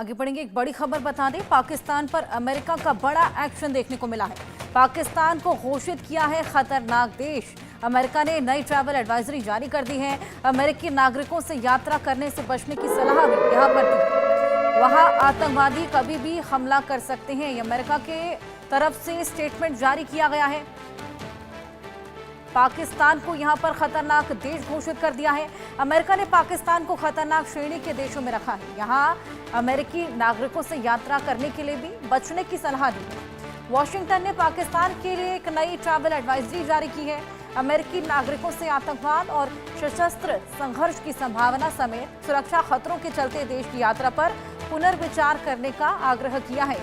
आगे बढ़ेंगे। एक बड़ी खबर बता दें, पाकिस्तान पर अमेरिका का बड़ा एक्शन देखने को मिला है। पाकिस्तान को घोषित किया है खतरनाक देश। अमेरिका ने नई ट्रैवल एडवाइजरी जारी कर दी है। अमेरिकी नागरिकों से यात्रा करने से बचने की सलाह भी यहाँ पर दी है। वहाँ आतंकवादी कभी भी हमला कर सकते हैं, ये अमेरिका के तरफ से स्टेटमेंट जारी किया गया है। पाकिस्तान को यहां पर खतरनाक देश घोषित कर दिया है। अमेरिका ने पाकिस्तान को खतरनाक श्रेणी के देशों में रखा है। यहां अमेरिकी नागरिकों से यात्रा करने के लिए भी बचने की सलाह दी है। वॉशिंगटन ने पाकिस्तान के लिए एक नई ट्रैवल एडवाइजरी जारी की है। अमेरिकी नागरिकों से आतंकवाद और सशस्त्र संघर्ष की संभावना समेत सुरक्षा खतरों के चलते देश की यात्रा पर पुनर्विचार करने का आग्रह किया है।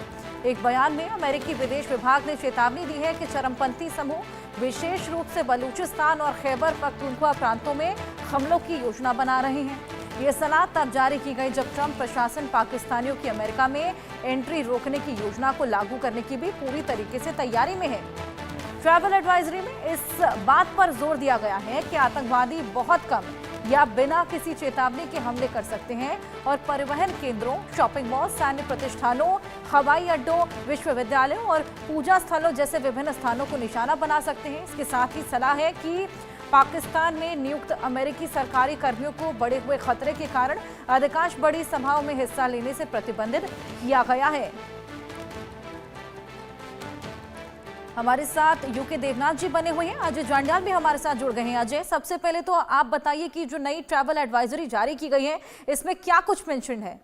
एक बयान में अमेरिकी विदेश विभाग ने चेतावनी दी है कि चरमपंथी समूह विशेष रूप से बलूचिस्तान और खैबर पख्तूनख्वा प्रांतों में हमलों की योजना बना रहे हैं। ये सलाह तब जारी की गई जब ट्रंप प्रशासन पाकिस्तानियों की अमेरिका में एंट्री रोकने की योजना को लागू करने की भी पूरी तरीके से तैयारी में है। ट्रैवल एडवाइजरी में इस बात पर जोर दिया गया है कि आतंकवादी बहुत कम या बिना किसी चेतावनी के हमले कर सकते हैं और परिवहन केंद्रों, शॉपिंग मॉल, सैन्य प्रतिष्ठानों, हवाई अड्डों, विश्वविद्यालयों और पूजा स्थलों जैसे विभिन्न स्थानों को निशाना बना सकते हैं। इसके साथ ही सलाह है कि पाकिस्तान में नियुक्त अमेरिकी सरकारी कर्मियों को बढ़े हुए खतरे के कारण अधिकांश बड़ी सभाओं में हिस्सा लेने से प्रतिबंधित किया गया है। हमारे साथ यूके देवनाथ जी बने हुए हैं, अजय जांडियाल भी हमारे साथ जुड़ गए हैं। अजय, सबसे पहले तो आप बताइए कि जो नई ट्रैवल एडवाइजरी जारी की गई है इसमें क्या कुछ मेंशन है?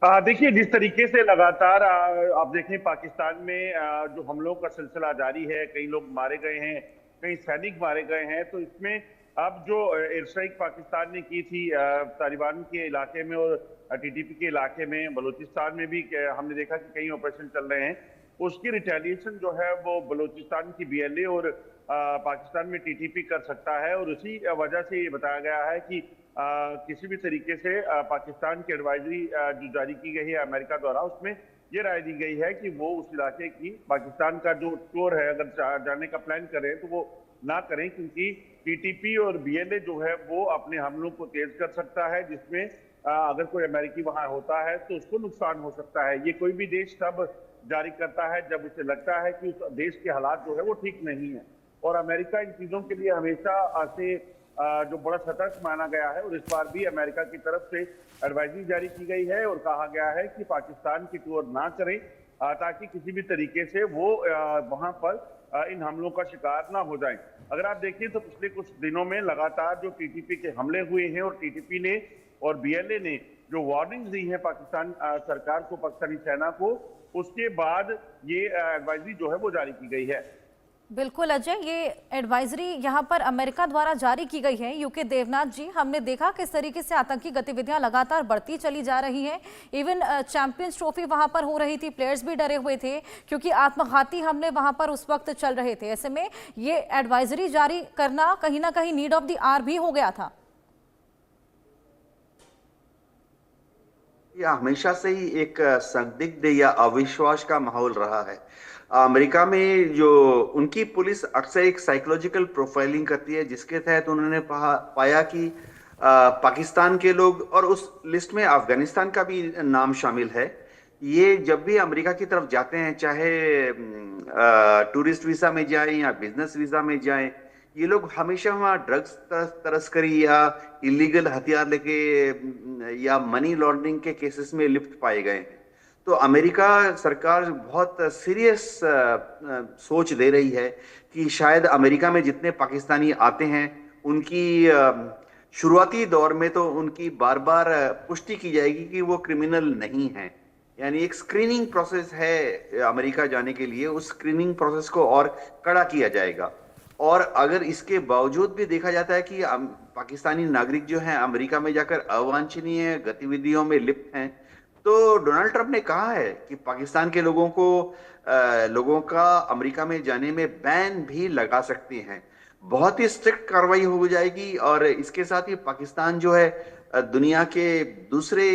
देखिए, जिस तरीके से लगातार आप देखें पाकिस्तान में जो हमलों का सिलसिला जारी है, कई लोग मारे गए हैं, कई सैनिक मारे गए हैं, तो इसमें अब जो एयर स्ट्राइक पाकिस्तान ने की थी तालिबान के इलाके में और टीटीपी के इलाके में, बलूचिस्तान में भी हमने देखा कि कई ऑपरेशन चल रहे हैं। उसकी रिटेलिएशन जो है वो बलूचिस्तान की बीएलए और पाकिस्तान में टीटीपी कर सकता है, और उसी वजह से ये बताया गया है कि किसी भी तरीके से पाकिस्तान की एडवाइजरी जो जारी की गई है अमेरिका द्वारा, उसमें ये राय दी गई है कि वो उस इलाके की पाकिस्तान का जो टूर है अगर जाने का प्लान करें तो वो ना करें, क्योंकि टीटीपी और बीएलए जो है वो अपने हमलों को तेज कर सकता है, जिसमें अगर कोई अमेरिकी वहां होता है तो उसको नुकसान हो सकता है। ये कोई भी देश तब जारी करता है जब उसे लगता है कि उस देश के हालात जो है वो ठीक नहीं है, और अमेरिका इन चीजों के लिए हमेशा से जो बड़ा सतर्क माना गया है, और इस बार भी अमेरिका की तरफ से एडवाइजरी जारी की गई है और कहा गया है कि पाकिस्तान की टूर ना करें ताकि किसी भी तरीके से वो वहां पर इन हमलों का शिकार ना हो जाएं। अगर आप देखिए तो पिछले कुछ दिनों में लगातार जो टीटीपी के हमले हुए हैं और टीटीपी ने और बीएलए ने जो वार्निंग्स दी है पाकिस्तान सरकार को, पाकिस्तानी सेना को, उसके बाद ये एडवाइजरी जो है वो जारी की गई है। बिल्कुल अजय, ये एडवाइजरी यहाँ पर अमेरिका द्वारा जारी की गई है। यूके देवनाथ जी, हमने देखा किस तरीके से आतंकी गतिविधियां लगातार बढ़ती चली जा रही हैं। इवन चैंपियंस ट्रॉफी वहां पर हो रही थी, प्लेयर्स भी डरे हुए थे क्योंकि आत्मघाती हमले वहां पर उस वक्त चल रहे थे। ऐसे में ये एडवाइजरी जारी करना कहीं ना कहीं नीड ऑफ द आवर भी हो गया था। यह हमेशा से ही एक संदिग्ध या अविश्वास का माहौल रहा है। अमेरिका में जो उनकी पुलिस अक्सर एक साइकोलॉजिकल प्रोफाइलिंग करती है, जिसके तहत उन्होंने पाया कि पाकिस्तान के लोग, और उस लिस्ट में अफगानिस्तान का भी नाम शामिल है, ये जब भी अमेरिका की तरफ जाते हैं, चाहे टूरिस्ट वीजा में जाएं या बिजनेस वीजा में जाएं, ये लोग हमेशा वहाँ ड्रग्स तस्करी या इलीगल हथियार लेके या मनी लॉन्ड्रिंग के केसेस में लिप्त पाए गए हैं। तो अमेरिका सरकार बहुत सीरियस सोच दे रही है कि शायद अमेरिका में जितने पाकिस्तानी आते हैं उनकी शुरुआती दौर में तो उनकी बार बार पुष्टि की जाएगी कि वो क्रिमिनल नहीं है। यानी एक स्क्रीनिंग प्रोसेस है अमेरिका जाने के लिए, उस स्क्रीनिंग प्रोसेस को और कड़ा किया जाएगा। और अगर इसके बावजूद भी देखा जाता है कि पाकिस्तानी नागरिक जो हैं अमेरिका में जाकर अवांछनीय गतिविधियों में लिप्त हैं, तो डोनाल्ड ट्रंप ने कहा है कि पाकिस्तान के लोगों का अमेरिका में जाने में बैन भी लगा सकते हैं। बहुत ही स्ट्रिक्ट कार्रवाई हो जाएगी, और इसके साथ ही पाकिस्तान जो है दुनिया के दूसरे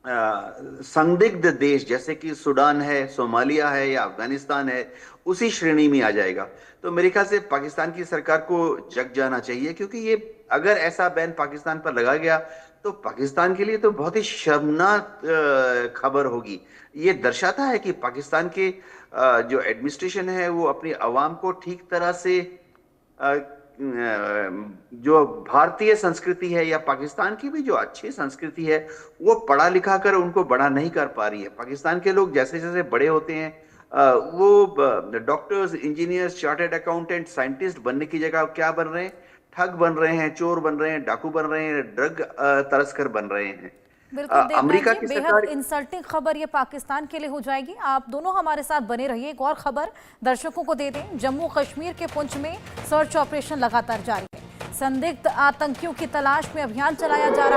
संदिग्ध देश जैसे कि सूडान है, सोमालिया है या अफगानिस्तान है, उसी श्रेणी में आ जाएगा। तो मेरे ख्याल से पाकिस्तान की सरकार को जग जाना चाहिए, क्योंकि ये अगर ऐसा बैन पाकिस्तान पर लगा गया तो पाकिस्तान के लिए तो बहुत ही शर्मनाक खबर होगी। ये दर्शाता है कि पाकिस्तान के जो एडमिनिस्ट्रेशन है वो अपनी आवाम को ठीक तरह से जो भारतीय संस्कृति है या पाकिस्तान की भी जो अच्छी संस्कृति है वो पढ़ा लिखा कर उनको बड़ा नहीं कर पा रही है। पाकिस्तान के लोग जैसे जैसे बड़े होते हैं वो doctors, engineers, chartered accountant, scientist बनने की जगह क्या बन रहे हैं? ठग बन रहे हैं, चोर बन रहे हैं, डाकू बन रहे हैं, ड्रग तस्कर बन रहे हैं। बिल्कुल देवनाथ अमेरिका जी, की बेहद सरकार इंसल्टिंग खबर ये पाकिस्तान के लिए हो जाएगी। आप दोनों हमारे साथ बने रहिए। एक और खबर दर्शकों को दे दें, जम्मू कश्मीर के पुंछ में सर्च ऑपरेशन लगातार जारी है। संदिग्ध आतंकियों की तलाश में अभियान चलाया जा रहा है।